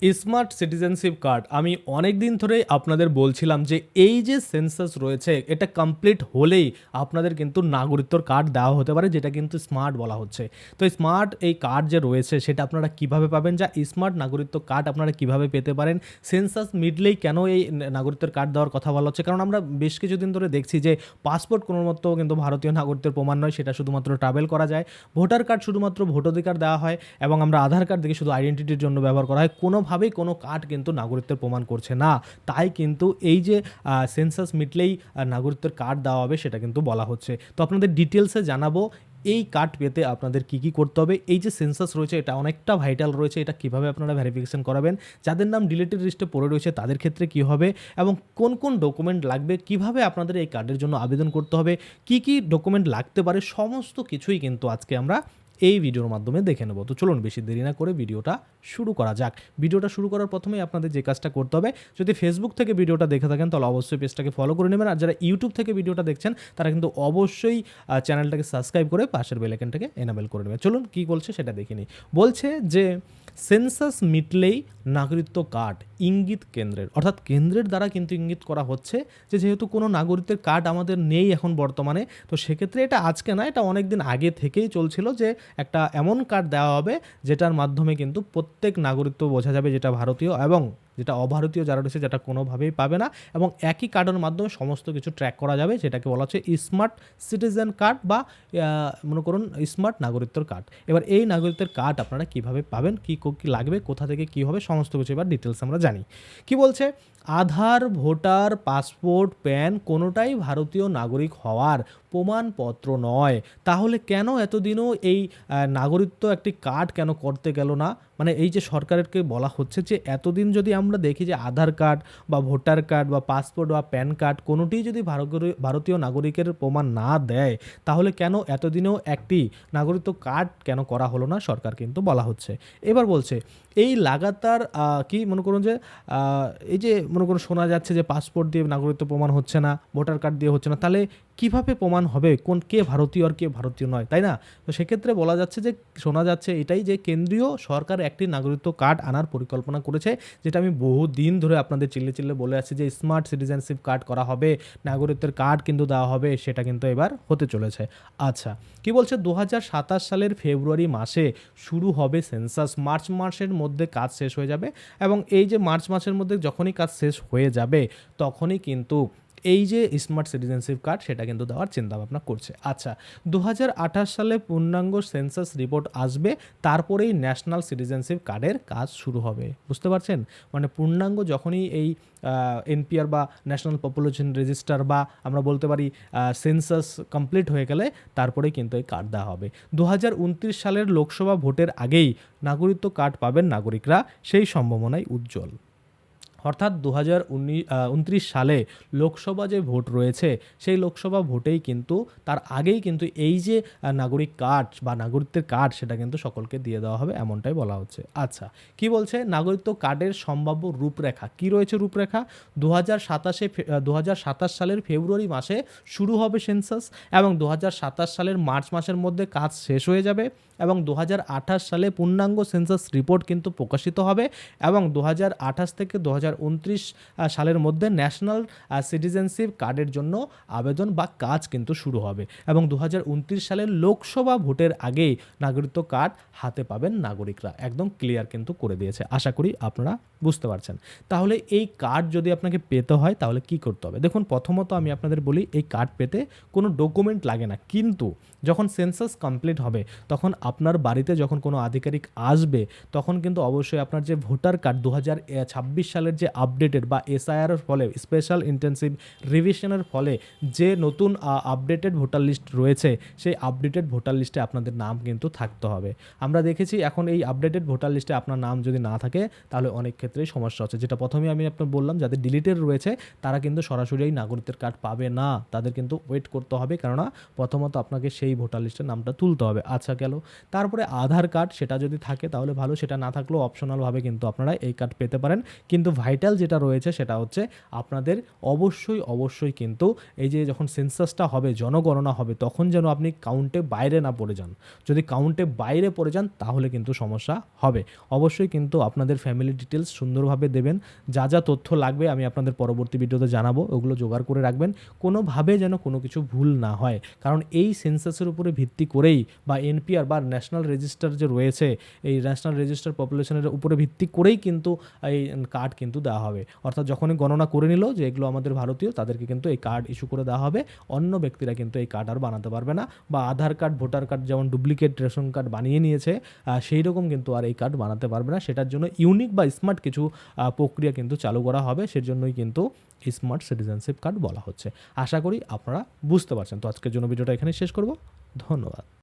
Smart citizenship card আমি অনেক দিন ধরেই আপনাদের বলছিলাম যে এই যে সেন্সাস রয়েছে এটা কমপ্লিট হলেই আপনাদের কিন্তু নাগরিকত্বর কার্ড দেওয়া হতে পারে, যেটা কিন্তু স্মার্ট বলা হচ্ছে। তো স্মার্ট এই কার্ড যে রয়েছে সেটা আপনারা কিভাবে পাবেন, যা স্মার্ট নাগরিকত্ব কার্ড আপনারা কিভাবে পেতে পারেন, সেন্সাস মিটলেই কেন এই নাগরিকত্বের কার্ড দেওয়ার কথা বলা হচ্ছে, কারণ আমরা বেশ কিছুদিন ধরে দেখছি যে পাসপোর্ট কোনো মতো কিন্তু ভারতীয় নাগরিকত্বের প্রমাণ নয়, সেটা শুধুমাত্র ট্রাভেল করা যায়। ভোটার কার্ড শুধুমাত্র ভোটাধিকার দেওয়া হয় এবং আমরা আধার কার্ড দেখে শুধু আইডেন্টিটির জন্য ব্যবহার করা হয়, কোনোভাবেই কোনো কার্ড কিন্তু নাগরিকত্বের প্রমাণ করছে না। তাই কিন্তু এই যে সেন্সাস মিটলেই নাগরিকত্বের কার্ড দেওয়া হবে সেটা কিন্তু বলা হচ্ছে। তো আপনাদের ডিটেলসে জানাবো এই কার্ড পেতে আপনাদের কি কি করতে হবে। এই যে সেন্সাস রয়েছে এটা অনেকটা ভাইটাল রয়েছে, এটা কিভাবে আপনারা ভেরিফিকেশন করাবেন, যাদের নাম ডিলিটেড লিস্টে পড়ে রয়েছে তাদের ক্ষেত্রে কি হবে এবং কোন কোন ডকুমেন্ট লাগবে, কিভাবে আপনাদের এই কার্ডের জন্য আবেদন করতে হবে, কি কি ডকুমেন্ট লাগতে পারে, সমস্ত কিছুই কিন্তু আজকে আমরা এই ভিডিওর মাধ্যমে দেখে নেব। তো চলুন বেশি দেরি না করে ভিডিওটা শুরু করা যাক। ভিডিওটা শুরু করার প্রথমেই আপনাদের যে কাজটা করতে হবে, যদি ফেসবুক থেকে ভিডিওটা দেখে থাকেন তাহলে অবশ্যই পেজটাকে ফলো করে নেবেন, আর যারা ইউটিউব থেকে ভিডিওটা দেখছেন তারা কিন্তু অবশ্যই চ্যানেলটাকে সাবস্ক্রাইব করে পাশের বেল আইকনটাকে এনাবেল করে নেবেন। চলুন কী বলছে সেটা দেখে নিই। বলছে যে সেন্সাস মিটলেই নাগরিকত্ব কার্ড ইঙ্গিত কেন্দ্রের, অর্থাৎ কেন্দ্রের দ্বারা কিন্তু ইঙ্গিত করা হচ্ছে যে যেহেতু কোনো নাগরিকত্বের কার্ড আমাদের নেই এখন বর্তমানে, তো সেক্ষেত্রে এটা আজকে না, এটা অনেক দিন আগে থেকেই চলছিল যে একটা এমন কার্ড দেওয়া হবে যেটার মাধ্যমে কিন্তু প্রত্যেক নাগরিকত্ব বোঝা যাবে, যেটা ভারতীয় এবং যেটা অভারতীয় যারা রয়েছে যেটা কোনোভাবেই পাবে না, এবং একই কার্ডের মাধ্যমে সমস্ত কিছু ট্র্যাক করা যাবে, যেটাকে বলা হচ্ছে স্মার্ট সিটিজেন কার্ড বা মনে করুন স্মার্ট নাগরিকত্বের কার্ড। এবার এই নাগরিকত্বের কার্ড আপনারা কিভাবে পাবেন, কি কি লাগবে, কোথা থেকে কি হবে, সমস্ত কিছু এবার ডিটেলস আমরা জানি। কি বলছে, আধার, ভোটার, পাসপোর্ট, প্যান কোনোটাই ভারতীয় নাগরিক হওয়ার প্রমাণপত্র নয়। তাহলে কেন এতদিনও এই নাগরিকত্ব একটি কার্ড কেন করতে গেল না? মানে এই যে সরকারকে বলা হচ্ছে যে এতদিন যদি আমরা দেখি যে আধার কার্ড বা ভোটার কার্ড বা পাসপোর্ট বা প্যান কার্ড কোনোটি যদি ভারতীয় নাগরিকের প্রমাণ না দেয়, তাহলে কেন এতদিনেও একটি নাগরিকত্ব কার্ড কেন করা হলো না, সরকার কিন্তু বলা হচ্ছে। এবার বলছে এই লাগাতার কি মনে করুন যে এই যে মনে করুন শোনা যাচ্ছে যে পাসপোর্ট দিয়ে নাগরিকত্ব প্রমাণ হচ্ছে না, ভোটার কার্ড দিয়ে হচ্ছে না, তাহলে কিভাবে প্রমাণ হবে কোন কে ভারতীয় আর কে ভারতীয় নয়, তাই না? তো সেক্ষেত্রে বলা যাচ্ছে যে শোনা যাচ্ছে এটাই যে কেন্দ্রীয় সরকার একটি নাগরিকত্ব কার্ড আনার পরিকল্পনা করেছে, যেটা আমি বহু দিন ধরে আপনাদের চিল্লে চিল্লে বলে আছি যে স্মার্ট সিটিজেনশিপ কার্ড করা হবে, নাগরিকত্বের কার্ড কিন্তু দেওয়া হবে, সেটা কিন্তু এবার হতে চলেছে। আচ্ছা, কি বলছে, 2027 সালের ফেব্রুয়ারি মাসে শুরু হবে সেন্সাস, মার্চ মাসের মধ্যে কাজ শেষ হয়ে যাবে, এবং এই যে মার্চ মাসের মধ্যে যখনই কাজ শেষ হয়ে যাবে তখনই কিন্তু এই যে স্মার্ট সিটিজেনশিপ কার্ড সেটা কিন্তু দেওয়ার চিন্তাভাবনা করছে। আচ্ছা, 2028 সালে পূর্ণাঙ্গ সেন্সাস রিপোর্ট আসবে, তারপরেই ন্যাশনাল সিটিজেনশিপ কার্ডের কাজ শুরু হবে। বুঝতে পারছেন? মানে পূর্ণাঙ্গ যখনই এই এনপিআর বা ন্যাশনাল পপুলেশন রেজিস্টার বা আমরা বলতে পারি সেন্সাস কমপ্লিট হয়ে গেলে তারপরেই কিন্তু এই কার্ড দেওয়া হবে। 2029 সালের লোকসভা ভোটের আগেই নাগরিকত্ব কার্ড পাবেন নাগরিকরা, সেই সম্ভাবনাই উজ্জ্বল। অর্থাৎ 2029 সালে লোকসভা যে ভোট রয়েছে সেই লোকসভা ভোটেই কিন্তু তার আগেই কিন্তু এই যে নাগরিক কার্ড বা নাগরিকত্বের কার্ড সেটা কিন্তু সকলকে দিয়ে দেওয়া হবে, এমনটাই বলা হচ্ছে। আচ্ছা, কি বলছে, নাগরিকত্ব কার্ডের সম্ভাব্য রূপরেখা কি রয়েছে, রূপরেখা 2027 সালের ফেব্রুয়ারি মাসে শুরু হবে সেন্সাস, এবং 2027 সালের মার্চ মাসের মধ্যে কাজ শেষ হয়ে যাবে, এবং 2028 সালে পূর্ণাঙ্গ সেন্সাস রিপোর্ট কিন্তু প্রকাশিত হবে, এবং 2028 থেকে 2029 সালের মধ্যে ন্যাশনাল সিটিজেনশিপ কার্ডের জন্য আবেদন বা কাজ কিন্তু শুরু হবে, এবং 2029 সালের লোকসভা ভোটের আগেই নাগরিকত্ব কার্ড হাতে পাবেন নাগরিকরা। একদম ক্লিয়ার কিন্তু করে দিয়েছে, আশা করি আপনারা বুঝতে পারছেন। তাহলে এই কার্ড যদি আপনাকে পেতে হয় তাহলে কি করতে হবে? দেখুন, প্রথমত আমি আপনাদের বলি এই কার্ড পেতে কোনো ডকুমেন্ট লাগে না, কিন্তু যখন সেন্সাস কমপ্লিট হবে তখন আপনার বাড়িতে যখন কোনো আধিকারিক আসবে তখন কিন্তু অবশ্যই আপনার যে ভোটার কার্ড 2026 সালের যে আপডেটেড বা এসআইআরের ফলে স্পেশাল ইন্টেনসিভ রিভিশনের ফলে যে নতুন আপডেটেড ভোটার লিস্ট রয়েছে সেই আপডেটেড ভোটার লিস্টে আপনাদের নাম কিন্তু থাকতে হবে। আমরা দেখেছি এখন এই আপডেটেড ভোটার লিস্টে আপনার নাম যদি না থাকে তাহলে অনেক ক্ষেত্রে ক্ষেত্রেই সমস্যা হচ্ছে। যেটা প্রথমেই আমি আপনাকে বললাম, যাদের ডিলিটেড রয়েছে তারা কিন্তু সরাসরি এই নাগরিকত্বের কার্ড পাবে না, তাদের কিন্তু ওয়েট করতে হবে, কেননা প্রথমত আপনাকে সেই ভোটার লিস্টের নামটা তুলতে হবে। আচ্ছা গেল, তারপরে আধার কার্ড, সেটা যদি থাকে তাহলে ভালো, সেটা না থাকলেও অপশনালভাবে কিন্তু আপনারা এই কার্ড পেতে পারেন। কিন্তু ভাইটাল যেটা রয়েছে সেটা হচ্ছে আপনাদের অবশ্যই কিন্তু এই যে যখন সেন্সাসটা হবে, জনগণনা হবে, তখন যেন আপনি কাউন্টে বাইরে না পড়ে যান। যদি কাউন্টে বাইরে পড়ে যান তাহলে কিন্তু সমস্যা হবে। অবশ্যই কিন্তু আপনাদের ফ্যামিলি ডিটেলস সুন্দরভাবে দেবেন। যা যা তথ্য লাগবে আমি আপনাদের পরবর্তী ভিডিওতে জানাবো, ওগুলো জোগাড় করে রাখবেন, কোনোভাবে যেন কোনো কিছু ভুল না হয়। কারণ এই সেন্সাসের উপরে ভিত্তি করেই বা এনপিআর বা ন্যাশনাল রেজিস্টার যে রয়েছে, এই ন্যাশনাল রেজিস্টার পপুলেশনের উপরে ভিত্তি করেই কিন্তু এই কার্ড কিন্তু দেওয়া হবে। অর্থাৎ যখনই গণনা করে নিল যে এগুলো আমাদের ভারতীয়, তাদেরকে কিন্তু এই কার্ড ইস্যু করে দেওয়া হবে। অন্য ব্যক্তিরা কিন্তু এই কার্ড আর বানাতে পারবে না, বা আধার কার্ড, ভোটার কার্ড যেমন ডুপ্লিকেট রেশন কার্ড বানিয়ে নিয়েছে, সেই রকম কিন্তু আর এই কার্ড বানাতে পারবে না। সেটার জন্য ইউনিক বা স্মার্ট কিছু প্রক্রিয়া কিন্তু চালু করা হবে, সেজন্যই কিন্তু স্মার্ট সিটিজেনশিপ কার্ড বলা হচ্ছে। আশা করি আপনারা বুঝতে পারছেন। তো আজকের জন্য ভিডিওটা এখানে শেষ করব। ধন্যবাদ।